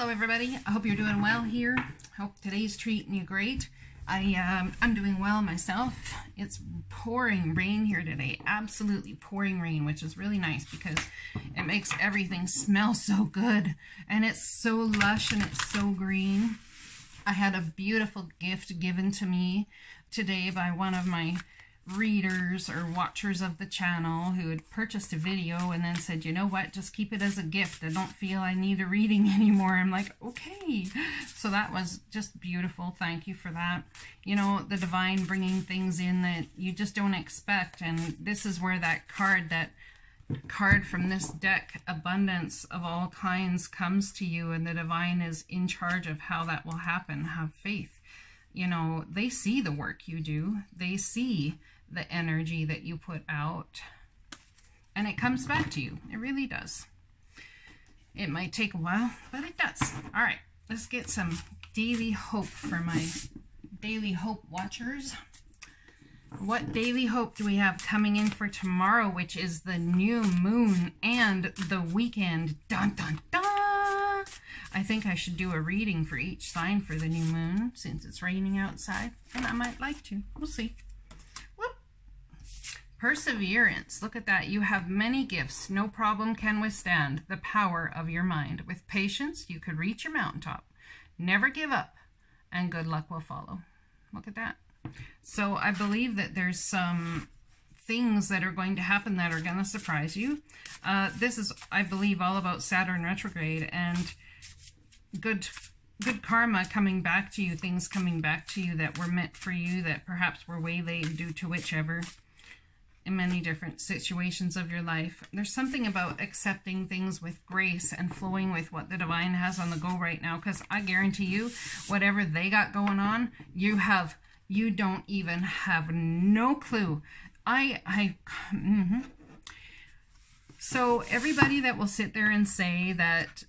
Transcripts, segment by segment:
Hello everybody, I hope you're doing well here. Hope today's treating you great. I'm doing well myself. It's pouring rain here today, absolutely pouring rain, which is really nice because it makes everything smell so good and it's so lush and it's so green. I had a beautiful gift given to me today by one of my readers or watchers of the channel who had purchased a video and then said, you know what, just keep it as a gift. I don't feel I need a reading anymore. I'm like, okay. So that was just beautiful. Thank you for that. You know, the divine bringing things in that you just don't expect. And this is where that card from this deck, abundance of all kinds, comes to you, and the divine is in charge of how that will happen. Have faith. You know, they see the work you do. They see the energy that you put out, and it comes back to you. It really does. It might take a while, but it does. All right, let's get some daily hope for my daily hope watchers. What daily hope do we have coming in for tomorrow, which is the new moon and the weekend? Dun, dun, dun! I think I should do a reading for each sign for the new moon since it's raining outside, and I might like to. We'll see. Whoop. Perseverance. Look at that. You have many gifts. No problem can withstand the power of your mind. With patience, you could reach your mountaintop. Never give up, and good luck will follow. Look at that. So I believe that there's some things that are going to happen that are going to surprise you. This is, I believe, all about Saturn retrograde and good karma coming back to you, things coming back to you that were meant for you, that perhaps were waylaid due to whichever, in many different situations of your life. There's something about accepting things with grace and flowing with what the divine has on the go right now, because I guarantee you, whatever they got going on, you don't even have no clue. So everybody that will sit there and say that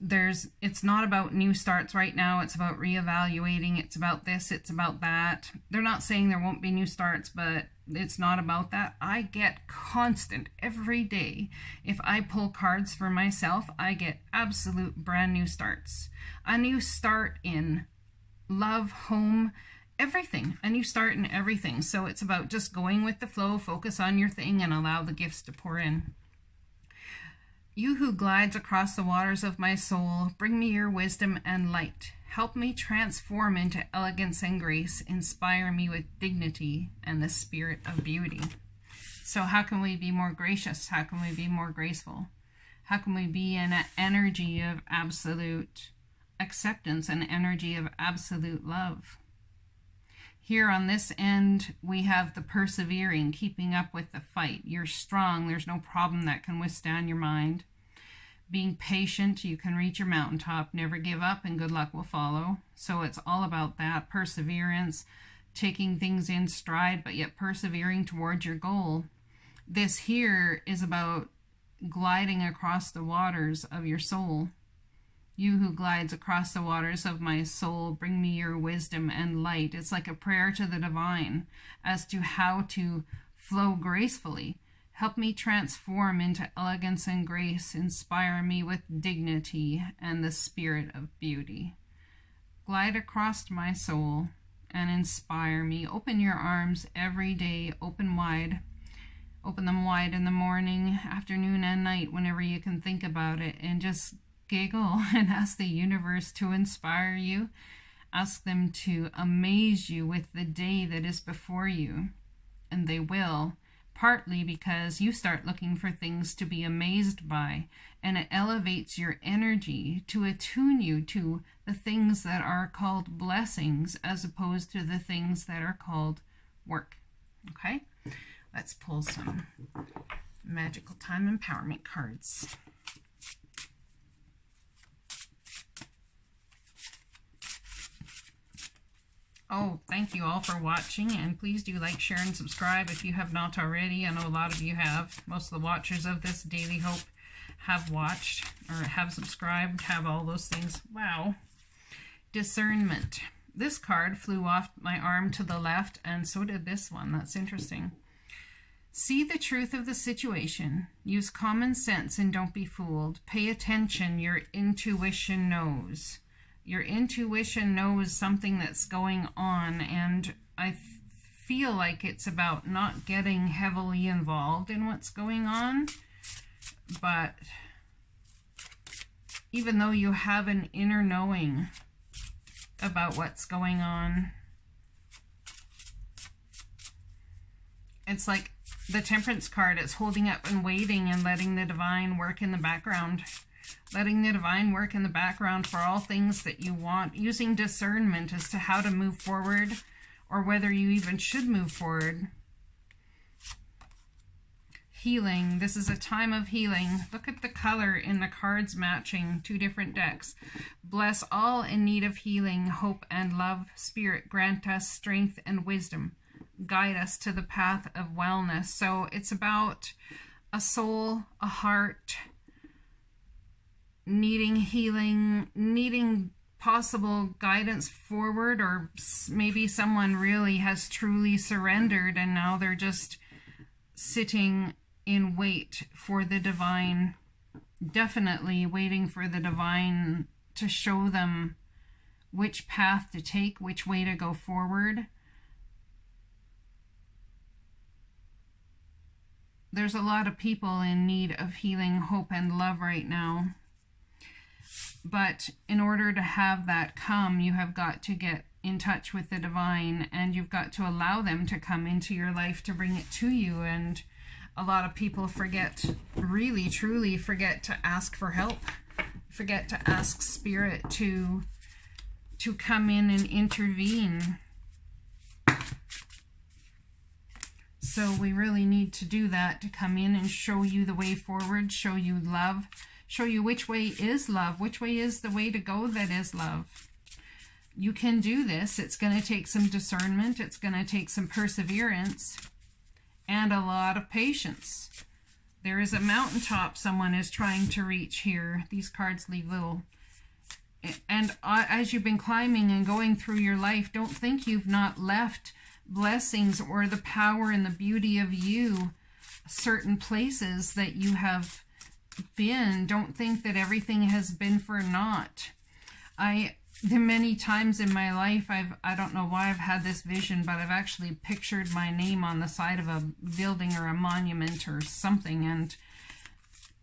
it's not about new starts right now, it's about reevaluating, it's about this, it's about that. They're not saying there won't be new starts, but it's not about that. I get constant every day. If I pull cards for myself, I get absolute brand new starts. A new start in love, home, everything. A new start in everything. So it's about just going with the flow, focus on your thing, and allow the gifts to pour in. You who glides across the waters of my soul, bring me your wisdom and light. Help me transform into elegance and grace. Inspire me with dignity and the spirit of beauty. So how can we be more gracious? How can we be more graceful? How can we be in an energy of absolute acceptance, an energy of absolute love? Here on this end, we have the persevering, keeping up with the fight. You're strong. There's no problem that can withstand your mind. Being patient, you can reach your mountaintop. Never give up, and good luck will follow. So it's all about that perseverance, taking things in stride, but yet persevering towards your goal. This here is about gliding across the waters of your soul. You who glides across the waters of my soul, bring me your wisdom and light. It's like a prayer to the divine as to how to flow gracefully. Help me transform into elegance and grace. Inspire me with dignity and the spirit of beauty. Glide across my soul and inspire me. Open your arms every day, open wide. Open them wide in the morning, afternoon, and night whenever you can think about it, and just giggle and ask the universe to inspire you. Ask them to amaze you with the day that is before you. And they will, partly because you start looking for things to be amazed by, and it elevates your energy to attune you to the things that are called blessings as opposed to the things that are called work. Okay? Let's pull some magical time empowerment cards. Oh, thank you all for watching, and please do like, share, and subscribe if you have not already. I know a lot of you have. Most of the watchers of this Daily Hope have watched, or have subscribed, have all those things. Wow. Discernment. This card flew off my arm to the left, and so did this one. That's interesting. See the truth of the situation. Use common sense and don't be fooled. Pay attention. Your intuition knows. Your intuition knows something that's going on, and I feel like it's about not getting heavily involved in what's going on. But even though you have an inner knowing about what's going on, it's like the Temperance card. It's holding up and waiting and letting the divine work in the background. Letting the divine work in the background for all things that you want. Using discernment as to how to move forward, or whether you even should move forward. Healing. This is a time of healing. Look at the color in the cards matching 2 different decks. Bless all in need of healing, hope and love. Spirit, grant us strength and wisdom. Guide us to the path of wellness. So it's about a soul, a heart, needing healing, needing possible guidance forward, or maybe someone really has truly surrendered and now they're just sitting in wait for the divine. Definitely waiting for the divine to show them which path to take, which way to go forward. There's a lot of people in need of healing, hope, and love right now. But in order to have that come, you have got to get in touch with the divine, and you've got to allow them to come into your life to bring it to you. And a lot of people forget, really, truly forget to ask for help. Forget to ask Spirit to come in and intervene. So we really need to do that, to come in and show you the way forward, show you love, show you which way is love, which way is the way to go that is love. You can do this. It's going to take some discernment. It's going to take some perseverance and a lot of patience. There is a mountaintop someone is trying to reach here. These cards leave little. And as you've been climbing and going through your life, don't think you've not left blessings or the power and the beauty of you, certain places that you have been. Don't think that everything has been for naught. The many times in my life, I don't know why I've had this vision, but I've actually pictured my name on the side of a building or a monument or something, and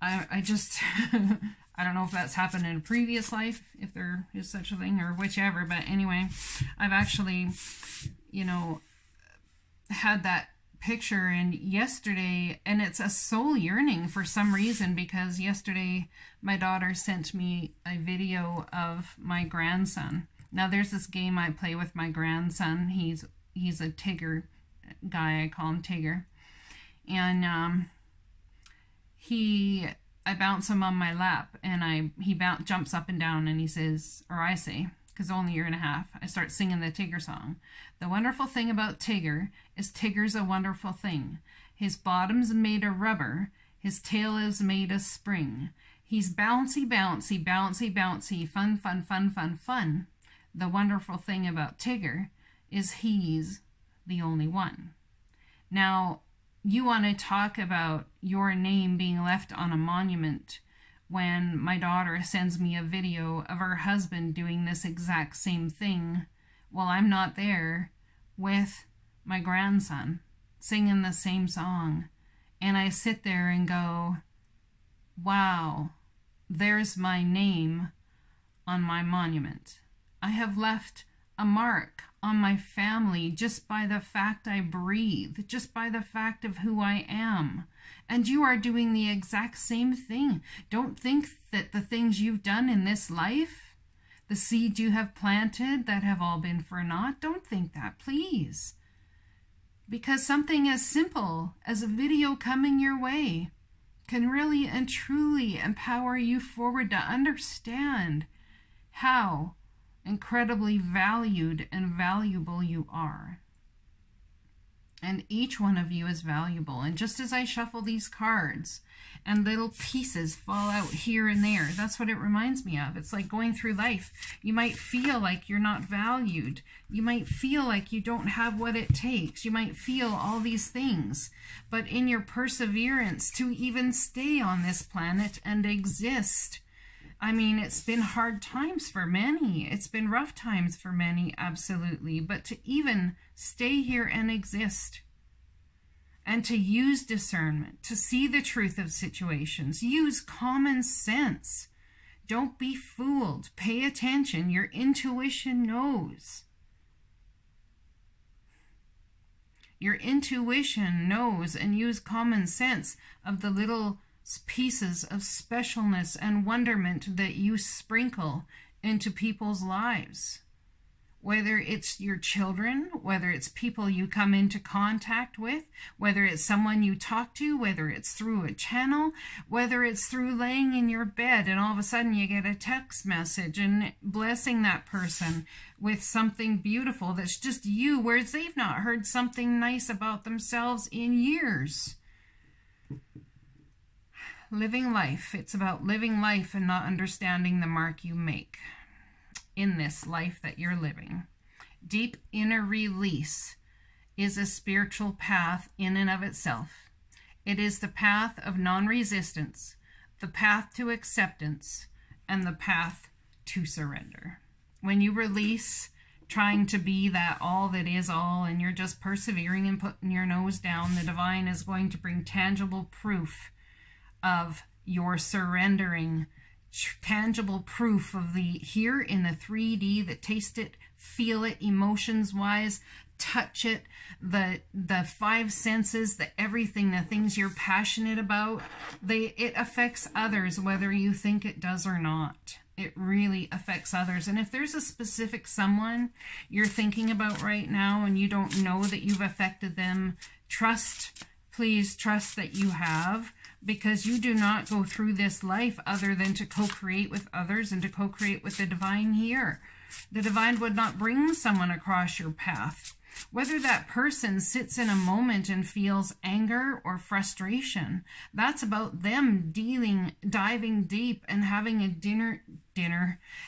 I just I don't know if that's happened in a previous life, if there is such a thing, or whichever, but anyway, I've actually, you know, had that picture. And yesterday, and it's a soul yearning for some reason, because yesterday my daughter sent me a video of my grandson. Now there's this game I play with my grandson. He's a Tigger guy. I call him Tigger. And I bounce him on my lap, and he jumps up and down, and he says, or I say, because only a year and a half, I start singing the Tigger song. The wonderful thing about Tigger is Tigger's a wonderful thing. His bottom's made of rubber. His tail is made of spring. He's bouncy, bouncy, bouncy, bouncy, fun, fun, fun, fun, fun. The wonderful thing about Tigger is he's the only one. Now, you want to talk about your name being left on a monument when my daughter sends me a video of her husband doing this exact same thing while I'm not there with my grandson singing the same song. And I sit there and go, wow, there's my name on my monument. I have left a mark on my family just by the fact I breathe, just by the fact of who I am. And you are doing the exact same thing. Don't think that the things you've done in this life, the seeds you have planted, that have all been for naught, don't think that, please. Because something as simple as a video coming your way can really and truly empower you forward to understand how incredibly valued and valuable you are. And each one of you is valuable. And just as I shuffle these cards and little pieces fall out here and there, that's what it reminds me of. It's like going through life. You might feel like you're not valued. You might feel like you don't have what it takes. You might feel all these things. But in your perseverance to even stay on this planet and exist, I mean, it's been hard times for many. It's been rough times for many, absolutely. But to even stay here and exist, and to use discernment, to see the truth of situations, use common sense. Don't be fooled. Pay attention. Your intuition knows. Your intuition knows, and use common sense of the little pieces of specialness and wonderment that you sprinkle into people's lives. Whether it's your children, whether it's people you come into contact with, whether it's someone you talk to, whether it's through a channel, whether it's through laying in your bed and all of a sudden you get a text message and blessing that person with something beautiful that's just you, whereas they've not heard something nice about themselves in years. Living life. It's about living life and not understanding the mark you make in this life that you're living. Deep inner release is a spiritual path in and of itself. It is the path of non-resistance, the path to acceptance, and the path to surrender. When you release trying to be that all that is all, and you're just persevering and putting your nose down, the divine is going to bring tangible proof of your surrendering, tangible proof of the here in the 3D, that taste it, feel it, emotions wise, touch it, the five senses, the everything, the things you're passionate about, it affects others whether you think it does or not. It really affects others. And if there's a specific someone you're thinking about right now and you don't know that you've affected them, please trust that you have, because you do not go through this life other than to co-create with others and to co-create with the divine here. The divine would not bring someone across your path. Whether that person sits in a moment and feels anger or frustration, that's about them diving deep and having a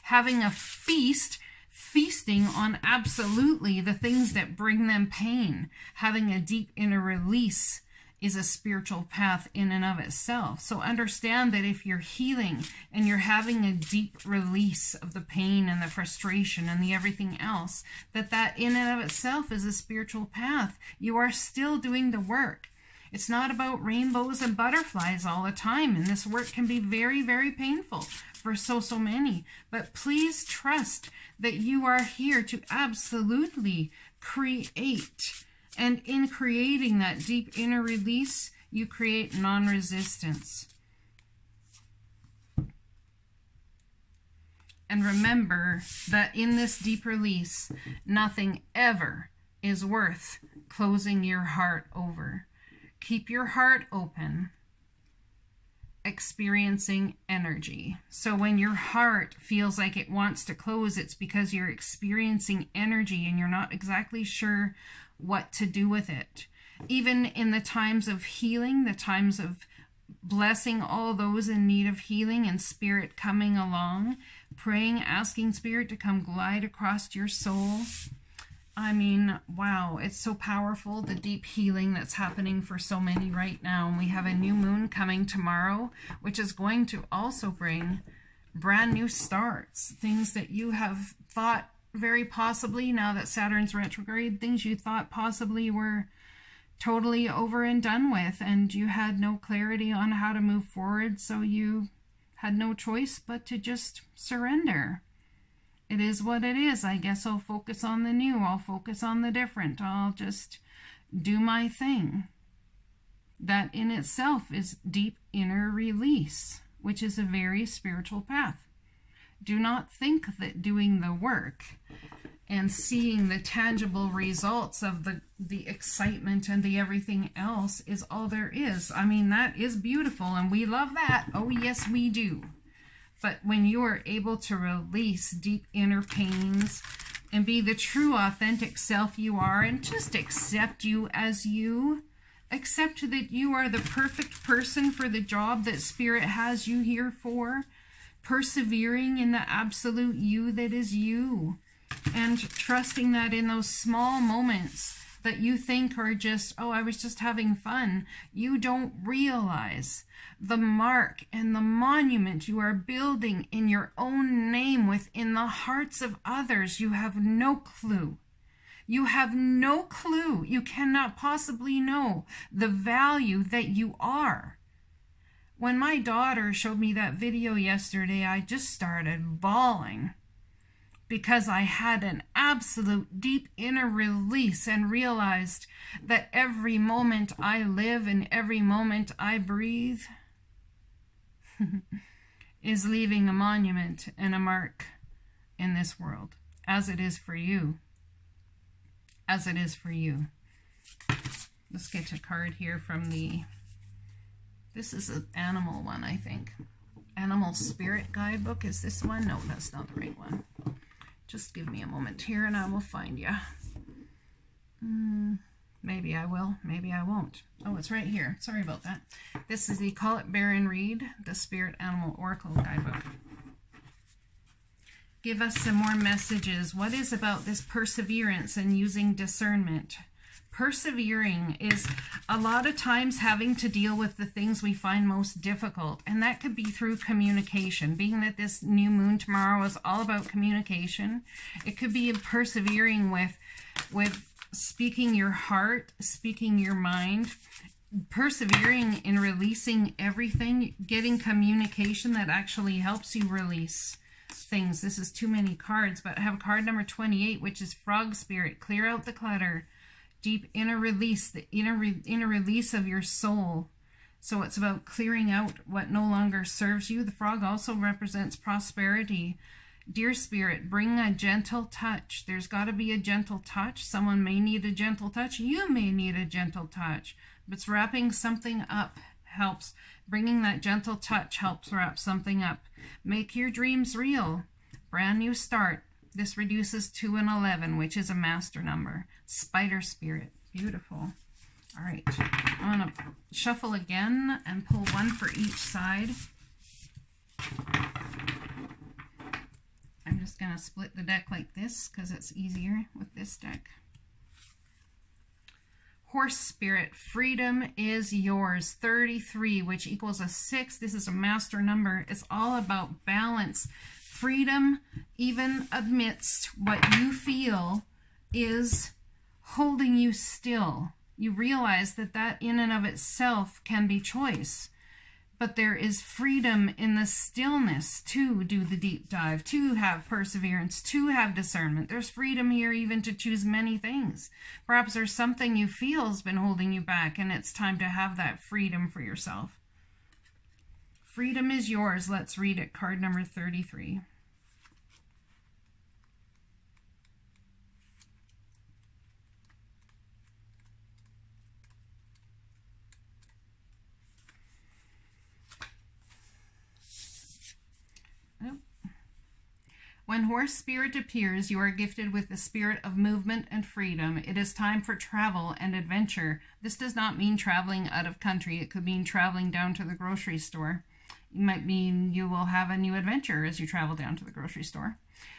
having a feasting on absolutely the things that bring them pain. Having a deep inner release is a spiritual path in and of itself. So understand that if you're healing and you're having a deep release of the pain and the frustration and the everything else, that in and of itself is a spiritual path. You are still doing the work. It's not about rainbows and butterflies all the time, and this work can be very, very painful for so many. But please trust that you are here to absolutely create. And in creating that deep inner release, you create non-resistance. And remember that in this deep release, nothing ever is worth closing your heart over. Keep your heart open, experiencing energy. So when your heart feels like it wants to close, it's because you're experiencing energy and you're not exactly sure what to do with it. Even in the times of healing, the times of blessing all those in need of healing and spirit coming along, praying, asking spirit to come glide across your soul. I mean, wow, it's so powerful, the deep healing that's happening for so many right now. And we have a new moon coming tomorrow, which is going to also bring brand new starts, things that you have thought very possibly, now that Saturn's retrograde, things you thought possibly were totally over and done with, and you had no clarity on how to move forward, so you had no choice but to just surrender. It is what it is. I guess I'll focus on the new. I'll focus on the different. I'll just do my thing. That in itself is deep inner release, which is a very spiritual path. Do not think that doing the work and seeing the tangible results of the excitement and the everything else is all there is. I mean, that is beautiful and we love that. Oh, yes, we do. But when you are able to release deep inner pains and be the true, authentic self you are and just accept you as you, accept that you are the perfect person for the job that Spirit has you here for, persevering in the absolute you that is you, and trusting that in those small moments that you think are just, oh, I was just having fun. You don't realize the mark and the monument you are building in your own name within the hearts of others. You have no clue. You have no clue. You cannot possibly know the value that you are. When my daughter showed me that video yesterday, I just started bawling because I had an absolute deep inner release and realized that every moment I live and every moment I breathe is leaving a monument and a mark in this world, as it is for you. As it is for you. Let's get a card here from the... This is an animal one, I think. Animal Spirit Guidebook. Is this one? No, that's not the right one. Just give me a moment here and I will find you. Maybe I will. Maybe I won't. Oh, it's right here. Sorry about that. This is the Call It Baron Reed, the Spirit Animal Oracle Guidebook. Give us some more messages. What is about this perseverance and using discernment? Persevering is a lot of times having to deal with the things we find most difficult, and that could be through communication. Being that this new moon tomorrow is all about communication, it could be persevering with speaking your heart, speaking your mind, persevering in releasing everything, getting communication that actually helps you release things. This is too many cards, but I have card number 28, which is Frog Spirit. Clear out the clutter. Deep inner release, the inner release of your soul. So it's about clearing out what no longer serves you. The frog also represents prosperity. Dear Spirit, bring a gentle touch. There's got to be a gentle touch. Someone may need a gentle touch. You may need a gentle touch. But it's wrapping something up helps. Bringing that gentle touch helps wrap something up. Make your dreams real. Brand new start. This reduces 2 and 11, which is a master number. Spider Spirit. Beautiful. All right. I'm going to shuffle again and pull one for each side. I'm just going to split the deck like this because it's easier with this deck. Horse Spirit. Freedom is yours. 33, which equals a 6. This is a master number. It's all about balance. Freedom, even amidst what you feel is holding you still. You realize that that in and of itself can be choice. But there is freedom in the stillness to do the deep dive, to have perseverance, to have discernment. There's freedom here even to choose many things. Perhaps there's something you feel has been holding you back, and it's time to have that freedom for yourself. Freedom is yours. Let's read it. Card number 33. When Horse Spirit appears, you are gifted with the spirit of movement and freedom. It is time for travel and adventure. This does not mean traveling out of country. It could mean traveling down to the grocery store. It might mean you will have a new adventure as you travel down to the grocery store.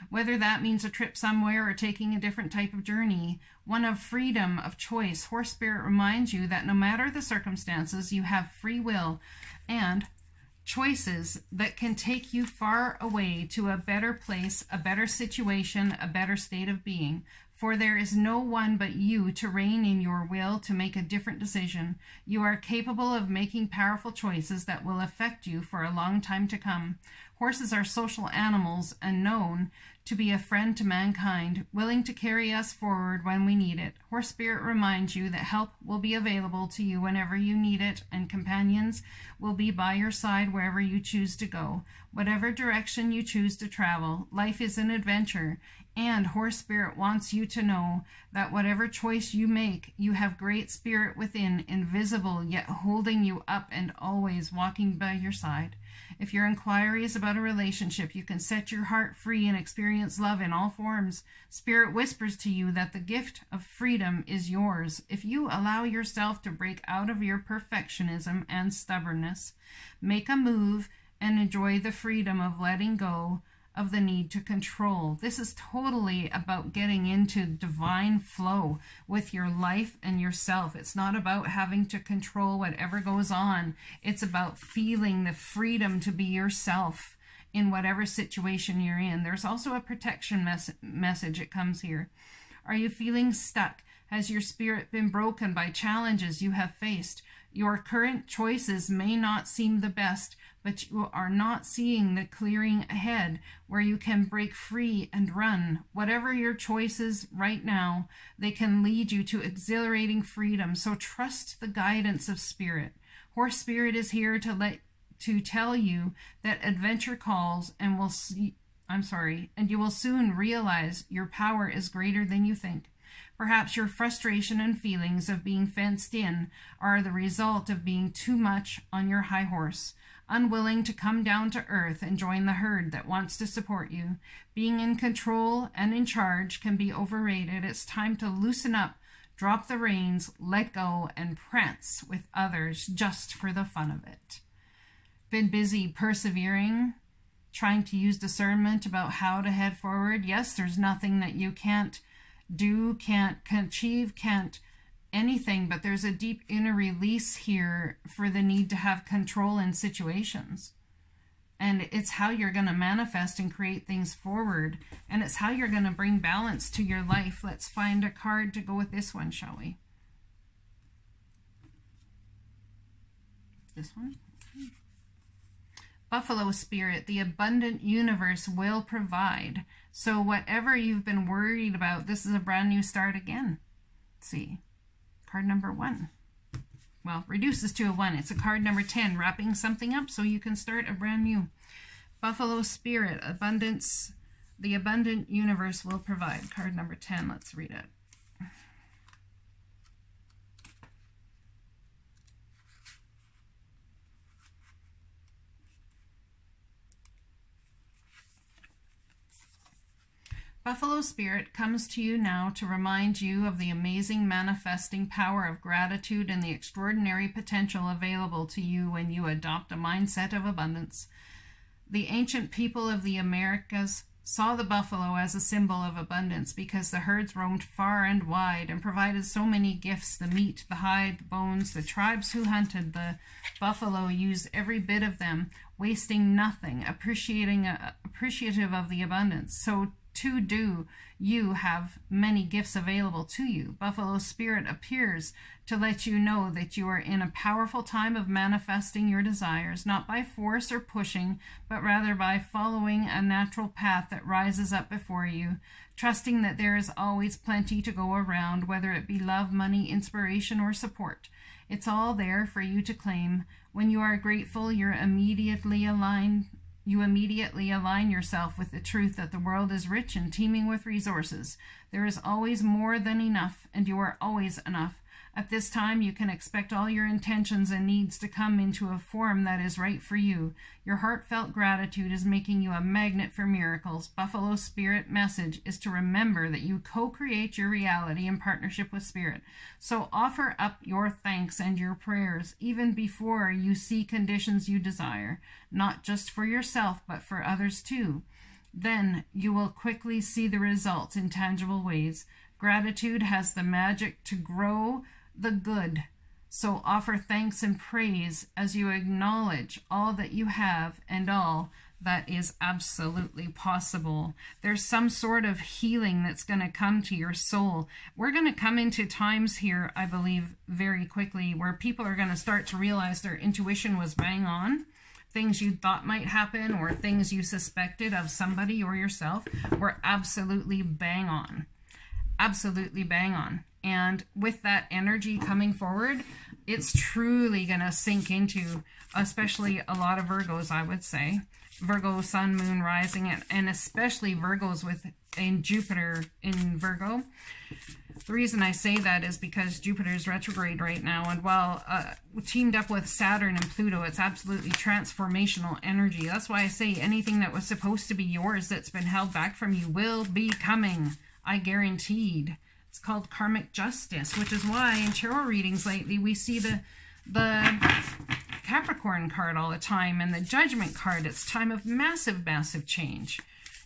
Whether that means a trip somewhere or taking a different type of journey, one of freedom, of choice, Horse Spirit reminds you that no matter the circumstances, you have free will and choices that can take you far away to a better place, a better situation, a better state of being. For there is no one but you to reign in your will to make a different decision. You are capable of making powerful choices that will affect you for a long time to come. Horses are social animals and known to be a friend to mankind, willing to carry us forward when we need it. Horse Spirit reminds you that help will be available to you whenever you need it, and companions will be by your side wherever you choose to go. Whatever direction you choose to travel, life is an adventure, and Horse Spirit wants you to know that whatever choice you make, you have great spirit within, invisible, yet holding you up and always walking by your side. If your inquiry is about a relationship, you can set your heart free and experience love in all forms. Spirit whispers to you that the gift of freedom is yours if you allow yourself to break out of your perfectionism and stubbornness. Make a move and enjoy the freedom of letting go of the need to control. This is totally about getting into divine flow with your life and yourself. It's not about having to control whatever goes on. It's about feeling the freedom to be yourself in whatever situation you're in. There's also a protection message that comes here. Are you feeling stuck? Has your spirit been broken by challenges you have faced? Your current choices may not seem the best, but you are not seeing the clearing ahead where you can break free and run. Whatever your choices right now, they can lead you to exhilarating freedom. So trust the guidance of Spirit. Horse Spirit is here to tell you that adventure calls, and you will soon realize your power is greater than you think. Perhaps your frustration and feelings of being fenced in are the result of being too much on your high horse, unwilling to come down to earth and join the herd that wants to support you. Being in control and in charge can be overrated. It's time to loosen up, drop the reins, let go, and prance with others just for the fun of it. Been busy persevering, trying to use discernment about how to head forward. Yes, there's nothing that you can't do, can't achieve, can't anything, but there's a deep inner release here for the need to have control in situations. And it's how you're going to manifest and create things forward. And it's how you're going to bring balance to your life. Let's find a card to go with this one, shall we? This one? Okay. Buffalo Spirit, the abundant universe will provide. So whatever you've been worried about, this is a brand new start again. Let's see. Card number 1. Well, reduces to a 1. It's a card number 10, wrapping something up so you can start a brand new. Buffalo Spirit, abundance, the abundant universe will provide. Card number 10, let's read it. Buffalo Spirit comes to you now to remind you of the amazing manifesting power of gratitude and the extraordinary potential available to you when you adopt a mindset of abundance. The ancient people of the Americas saw the buffalo as a symbol of abundance because the herds roamed far and wide and provided so many gifts: the meat, the hide, the bones. The tribes who hunted the buffalo used every bit of them, wasting nothing, appreciative of the abundance. So too do you have many gifts available to you. Buffalo Spirit appears to let you know that you are in a powerful time of manifesting your desires, not by force or pushing, but rather by following a natural path that rises up before you, trusting that there is always plenty to go around, whether it be love, money, inspiration, or support. It's all there for you to claim. When you are grateful, you immediately align yourself with the truth that the world is rich and teeming with resources. There is always more than enough, and you are always enough. At this time, you can expect all your intentions and needs to come into a form that is right for you. Your heartfelt gratitude is making you a magnet for miracles. Buffalo Spirit message is to remember that you co-create your reality in partnership with Spirit. So offer up your thanks and your prayers even before you see conditions you desire, not just for yourself, but for others too. Then you will quickly see the results in tangible ways. Gratitude has the magic to grow the good. So offer thanks and praise as you acknowledge all that you have and all that is absolutely possible. There's some sort of healing that's going to come to your soul. We're going to come into times here, I believe, very quickly where people are going to start to realize their intuition was bang on. Things you thought might happen or things you suspected of somebody or yourself were absolutely bang on. Absolutely bang on. And with that energy coming forward, it's truly going to sink into, especially a lot of Virgos, I would say. Virgo, Sun, Moon, Rising, and especially Virgos in Jupiter in Virgo. The reason I say that is because Jupiter is retrograde right now, and while teamed up with Saturn and Pluto, it's absolutely transformational energy. That's why I say anything that was supposed to be yours that's been held back from you will be coming. I guaranteed. It's called karmic justice, which is why in tarot readings lately we see the Capricorn card all the time and the Judgment card. It's time of massive, massive change.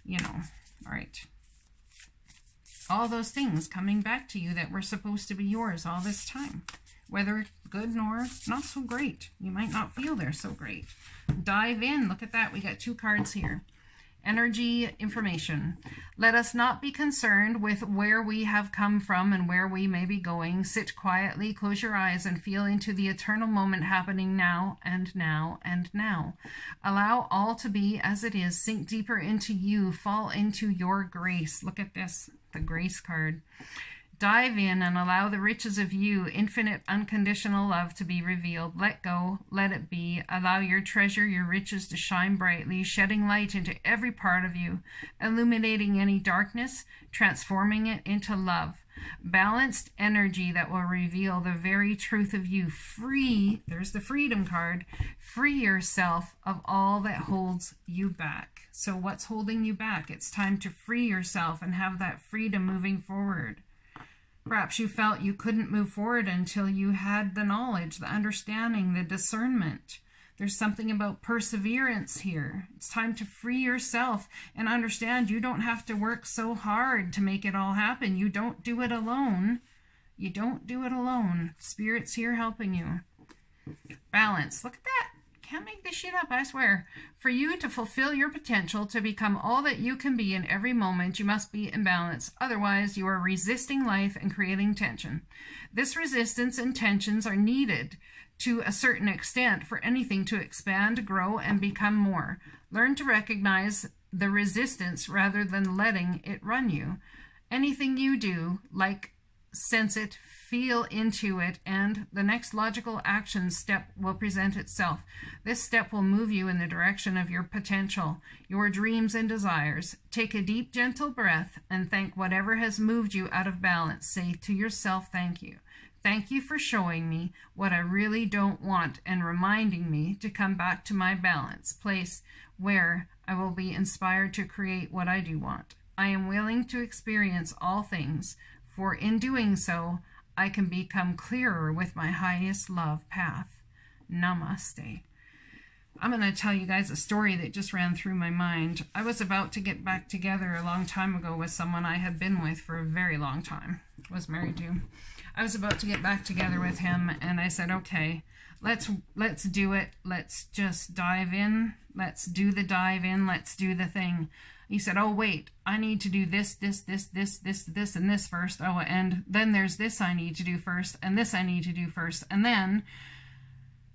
you know, all right. All those things coming back to you that were supposed to be yours all this time, whether good nor not so great. You might not feel they're so great. Dive in. Look at that. We got 2 cards here. Energy information. Let us not be concerned with where we have come from and where we may be going. Sit quietly, close your eyes, and feel into the eternal moment happening now and now and now. Allow all to be as it is. Sink deeper into you. Fall into your grace. Look at this, the grace card. Dive in and allow the riches of you, infinite unconditional love, to be revealed. Let go, let it be. Allow your treasure, your riches to shine brightly, shedding light into every part of you, illuminating any darkness, transforming it into love. Balanced energy that will reveal the very truth of you. Free, there's the freedom card, free yourself of all that holds you back. So what's holding you back? It's time to free yourself and have that freedom moving forward. Perhaps you felt you couldn't move forward until you had the knowledge, the understanding, the discernment. There's something about perseverance here. It's time to free yourself and understand you don't have to work so hard to make it all happen. You don't do it alone. You don't do it alone. Spirit's here helping you. Balance. Look at that. Can't make this shit up, I swear. For you to fulfill your potential, to become all that you can be in every moment, you must be in balance. Otherwise, you are resisting life and creating tension. This resistance and tensions are needed to a certain extent for anything to expand, grow, and become more. Learn to recognize the resistance rather than letting it run you. Anything you do, like sense it, feel into it, and the next logical action step will present itself. This step will move you in the direction of your potential, your dreams and desires. Take a deep, gentle breath and thank whatever has moved you out of balance. Say to yourself, thank you. Thank you for showing me what I really don't want and reminding me to come back to my balance place where I will be inspired to create what I do want. I am willing to experience all things, for in doing so, I can become clearer with my highest love path. Namaste. I'm going to tell you guys a story that just ran through my mind. I was about to get back together a long time ago with someone I had been with for a very long time. Was married to. I was about to get back together with him, and I said, okay, let's do it. Let's just dive in. Let's do the dive in. Let's do the thing. He said, oh, wait, I need to do this, and this first. Oh, and then there's this I need to do first, and this I need to do first. And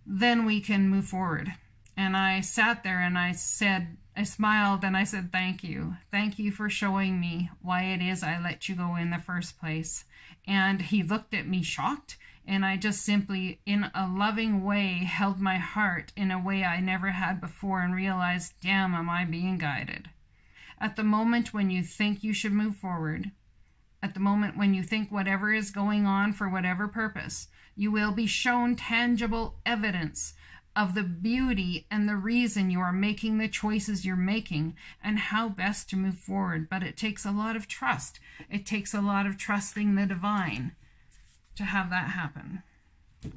then we can move forward. And I sat there and I smiled and I said, thank you. Thank you for showing me why it is I let you go in the first place. And he looked at me shocked. And I just simply, in a loving way, held my heart in a way I never had before and realized, damn, am I being guided. At the moment when you think you should move forward, at the moment when you think whatever is going on for whatever purpose, you will be shown tangible evidence of the beauty and the reason you are making the choices you're making and how best to move forward. But it takes a lot of trust. It takes a lot of trusting the divine to have that happen,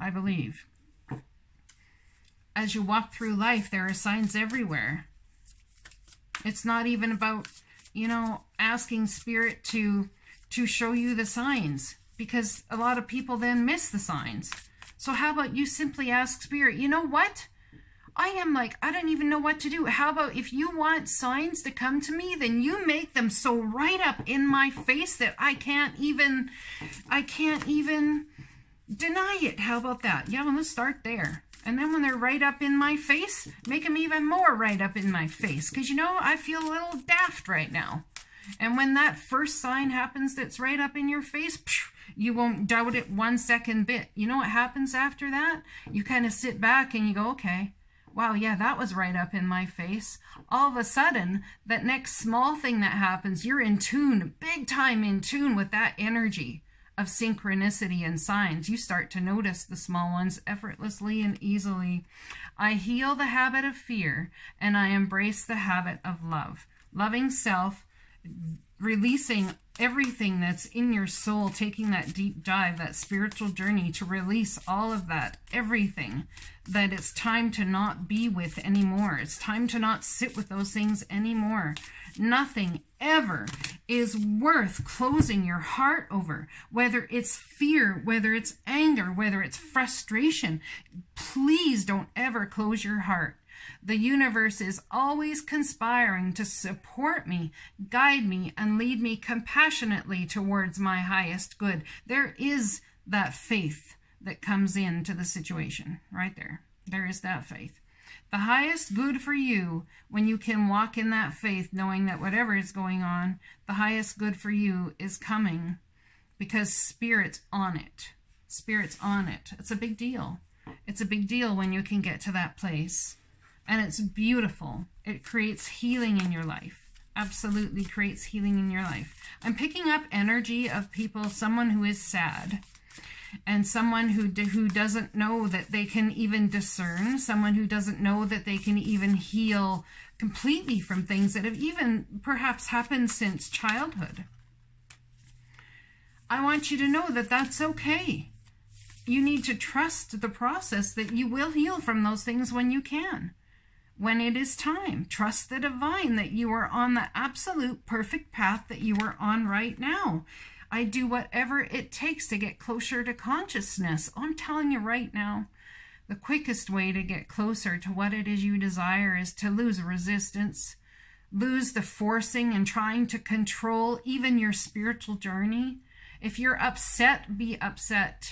I believe. As you walk through life, there are signs everywhere. It's not even about, asking Spirit to show you the signs, because a lot of people then miss the signs. So how about you simply ask Spirit, you know what? I don't even know what to do. How about if you want signs to come to me, then you make them so right up in my face that I can't even deny it. How about that? Yeah, well, let's start there. And then when they're right up in my face, make them even more right up in my face. Because, I feel a little daft right now. And when that first sign happens that's right up in your face, you won't doubt it 1 second bit. You know what happens after that? You kind of sit back and you go, okay, wow, yeah, that was right up in my face. All of a sudden, that next small thing that happens, you're in tune, big time in tune with that energy of synchronicity and signs. You start to notice the small ones effortlessly and easily. I heal the habit of fear and I embrace the habit of love. Loving self releasing everything that's in your soul, taking that deep dive, that spiritual journey to release all of that, everything that it's time to not be with anymore. It's time to not sit with those things anymore. Nothing ever is worth closing your heart over, whether it's fear, whether it's anger, whether it's frustration. Please don't ever close your heart. The universe is always conspiring to support me, guide me, and lead me compassionately towards my highest good. There is that faith that comes into the situation right there. There is that faith. The highest good for you, when you can walk in that faith, knowing that whatever is going on, the highest good for you is coming because Spirit's on it. Spirit's on it. It's a big deal. It's a big deal when you can get to that place. And it's beautiful. It creates healing in your life. Absolutely creates healing in your life. I'm picking up energy of people, someone who is sad, and someone who doesn't know that they can even discern, someone who doesn't know that they can even heal completely from things that have even perhaps happened since childhood. I want you to know that that's okay. You need to trust the process, that you will heal from those things when you can. When it is time, trust the divine that you are on the absolute perfect path that you are on right now. I do whatever it takes to get closer to consciousness. I'm telling you right now, the quickest way to get closer to what it is you desire is to lose resistance, lose the forcing and trying to control even your spiritual journey. If you're upset, be upset.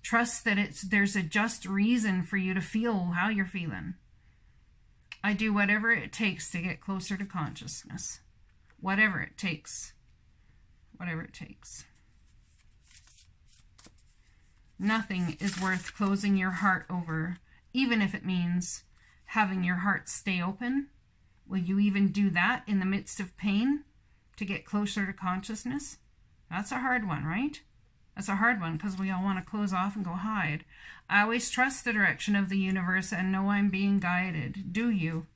Trust that there's a just reason for you to feel how you're feeling. I do whatever it takes to get closer to consciousness. Whatever it takes. Whatever it takes. Nothing is worth closing your heart over, even if it means having your heart stay open. Will you even do that in the midst of pain to get closer to consciousness? That's a hard one, right? That's a hard one because we all want to close off and go hide. I always trust the direction of the universe and know I'm being guided. Do you?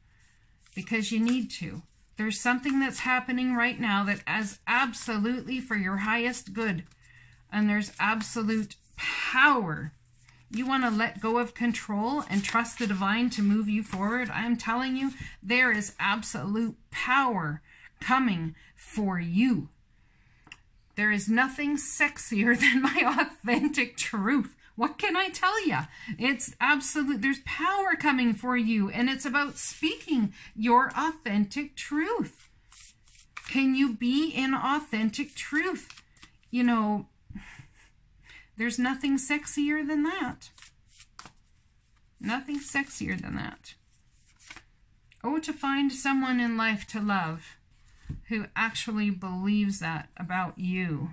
Because you need to. There's something that's happening right now that is absolutely for your highest good. And there's absolute power. You want to let go of control and trust the divine to move you forward. I'm telling you, there is absolute power coming for you. There is nothing sexier than my authentic truth. What can I tell you? It's absolute. There's power coming for you, and it's about speaking your authentic truth. Can you be in authentic truth? You know, there's nothing sexier than that. Nothing sexier than that. Oh, to find someone in life to love who actually believes that about you.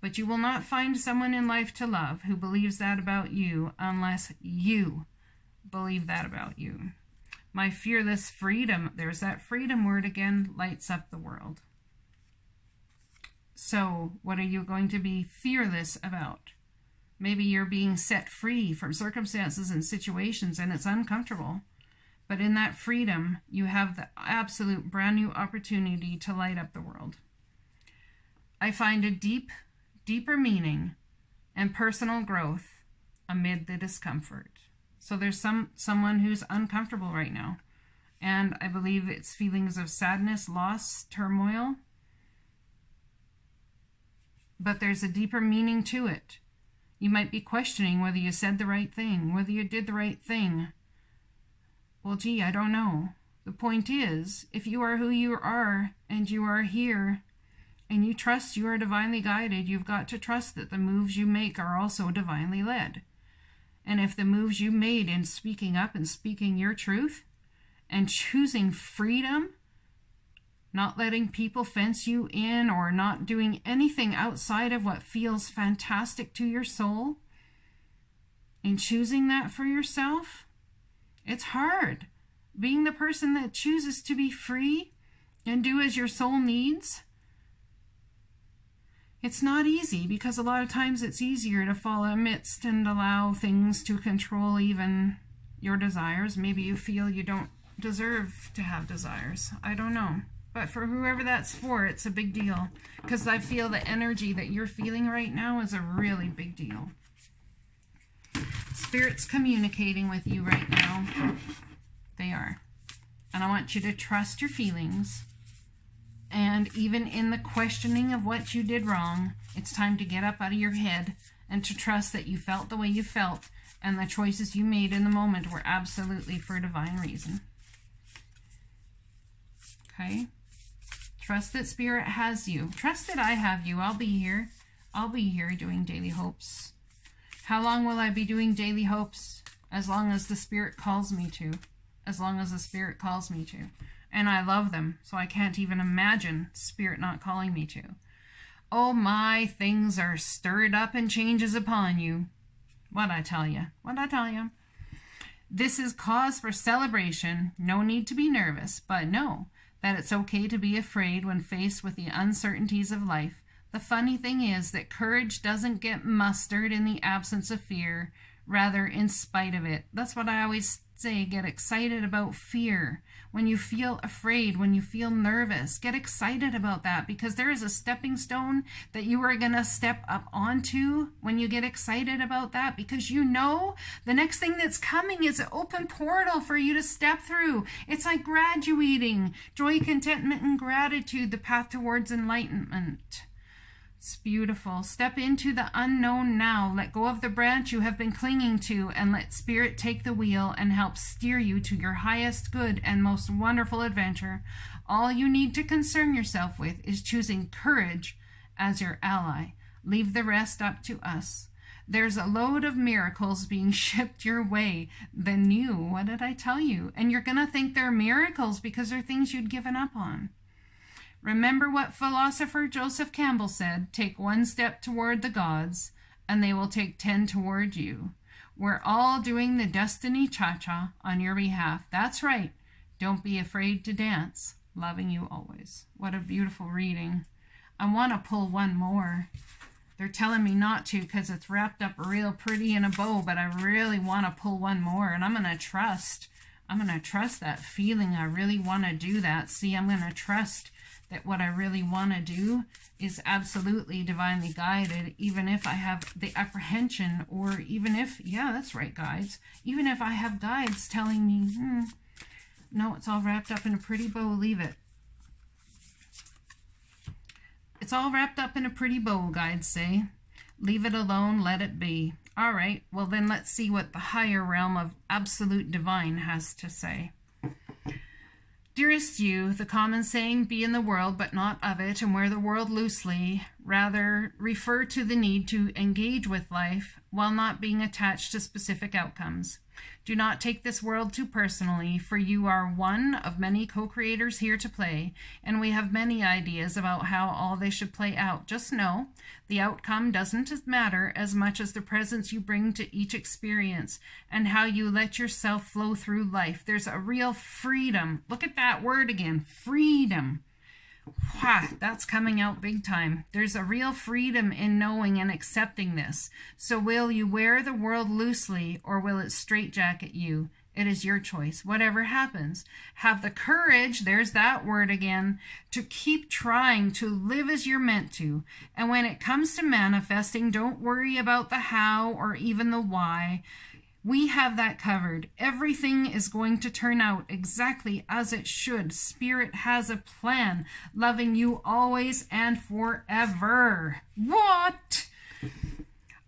But you will not find someone in life to love who believes that about you unless you believe that about you. My fearless freedom, there's that freedom word again, lights up the world. So what are you going to be fearless about? Maybe you're being set free from circumstances and situations and it's uncomfortable. But in that freedom, you have the absolute brand new opportunity to light up the world. I find a deeper meaning and personal growth amid the discomfort. So there's someone who's uncomfortable right now. And I believe it's feelings of sadness, loss, turmoil. But there's a deeper meaning to it. You might be questioning whether you said the right thing, whether you did the right thing. Well, gee, I don't know. The point is, if you are who you are and you are here and you trust you are divinely guided, you've got to trust that the moves you make are also divinely led. And if the moves you made in speaking up and speaking your truth and choosing freedom, not letting people fence you in or not doing anything outside of what feels fantastic to your soul, and choosing that for yourself, it's hard. Being the person that chooses to be free and do as your soul needs, it's not easy because a lot of times it's easier to fall amidst and allow things to control even your desires. Maybe you feel you don't deserve to have desires. I don't know. But for whoever that's for, it's a big deal. Because I feel the energy that you're feeling right now is a really big deal. Spirit's communicating with you right now. They are. And I want you to trust your feelings. And even in the questioning of what you did wrong, it's time to get up out of your head and to trust that you felt the way you felt, and the choices you made in the moment were absolutely for a divine reason. Okay? Trust that Spirit has you. Trust that I have you. I'll be here. I'll be here doing daily hopes. How long will I be doing daily hopes? As long as the Spirit calls me to. As long as the Spirit calls me to. And I love them, so I can't even imagine Spirit not calling me to. Oh my, things are stirred up and changes upon you. What'd I tell you? What'd I tell you? This is cause for celebration. No need to be nervous, but know that it's okay to be afraid when faced with the uncertainties of life. The funny thing is that courage doesn't get mustered in the absence of fear, rather in spite of it. That's what I always say, get excited about fear. When you feel afraid, when you feel nervous, get excited about that, because there is a stepping stone that you are going to step up onto when you get excited about that, because you know the next thing that's coming is an open portal for you to step through. It's like graduating. Joy, contentment, and gratitude, the path towards enlightenment. It's beautiful. Step into the unknown now. Let go of the branch you have been clinging to, and let Spirit take the wheel and help steer you to your highest good and most wonderful adventure. All you need to concern yourself with is choosing courage as your ally. Leave the rest up to us. There's a load of miracles being shipped your way. The new, what did I tell you? And you're going to think they're miracles because they're things you'd given up on. Remember what philosopher Joseph Campbell said, take one step toward the gods, and they will take 10 toward you. We're all doing the destiny cha-cha on your behalf. That's right. Don't be afraid to dance. Loving you always. What a beautiful reading. I want to pull one more. They're telling me not to because it's wrapped up real pretty in a bow, but I really want to pull one more, and I'm going to trust. I'm going to trust that feeling. I really want to do that. See, I'm going to trust that what I really want to do is absolutely divinely guided, even if I have the apprehension, or even if, yeah, that's right, guides. Even if I have guides telling me, no, it's all wrapped up in a pretty bow, leave it. It's all wrapped up in a pretty bow, guides say. Leave it alone, let it be. All right, well then let's see what the higher realm of absolute divine has to say. Dearest you, the common saying, be in the world but not of it, and wear the world loosely, rather refer to the need to engage with life while not being attached to specific outcomes. Do not take this world too personally, for you are one of many co-creators here to play, and we have many ideas about how all this should play out. Just know, the outcome doesn't matter as much as the presence you bring to each experience and how you let yourself flow through life. There's a real freedom. Look at that word again, freedom. Wow, that's coming out big time. There's a real freedom in knowing and accepting this. So will you wear the world loosely, or will it straitjacket you? It is your choice. Whatever happens, have the courage, there's that word again, to keep trying to live as you're meant to. And when it comes to manifesting, don't worry about the how or even the why. We have that covered. Everything is going to turn out exactly as it should. Spirit has a plan, loving you always and forever. What?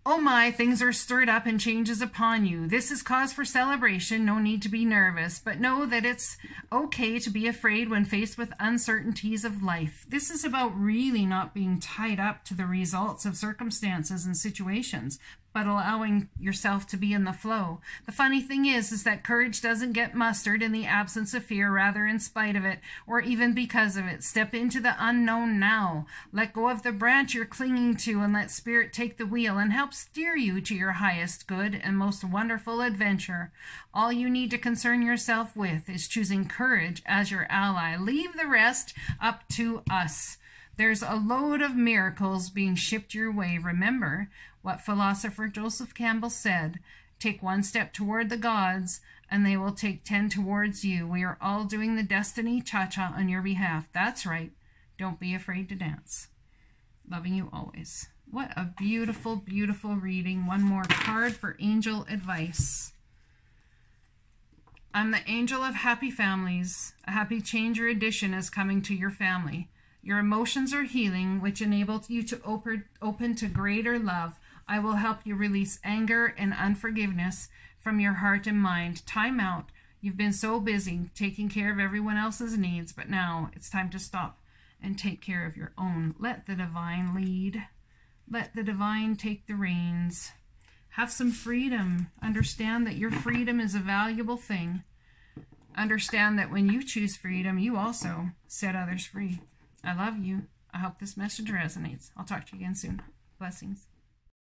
Oh my, things are stirred up and changes upon you. This is cause for celebration. No need to be nervous, but know that it's okay to be afraid when faced with uncertainties of life. This is about really not being tied up to the results of circumstances and situations, but allowing yourself to be in the flow. The funny thing is that courage doesn't get mustered in the absence of fear, rather in spite of it, or even because of it. Step into the unknown now. Let go of the branch you're clinging to and let Spirit take the wheel and help steer you to your highest good and most wonderful adventure. All you need to concern yourself with is choosing courage as your ally. Leave the rest up to us. There's a load of miracles being shipped your way. Remember what philosopher Joseph Campbell said, take one step toward the gods, and they will take 10 towards you. We are all doing the destiny cha-cha on your behalf. That's right. Don't be afraid to dance. Loving you always. What a beautiful, beautiful reading. One more card for angel advice. I'm the angel of happy families. A happy change or addition is coming to your family. Your emotions are healing, which enables you to open to greater love. I will help you release anger and unforgiveness from your heart and mind. Time out. You've been so busy taking care of everyone else's needs, but now it's time to stop and take care of your own. Let the divine lead. Let the divine take the reins. Have some freedom. Understand that your freedom is a valuable thing. Understand that when you choose freedom, you also set others free. I love you. I hope this message resonates. I'll talk to you again soon. Blessings.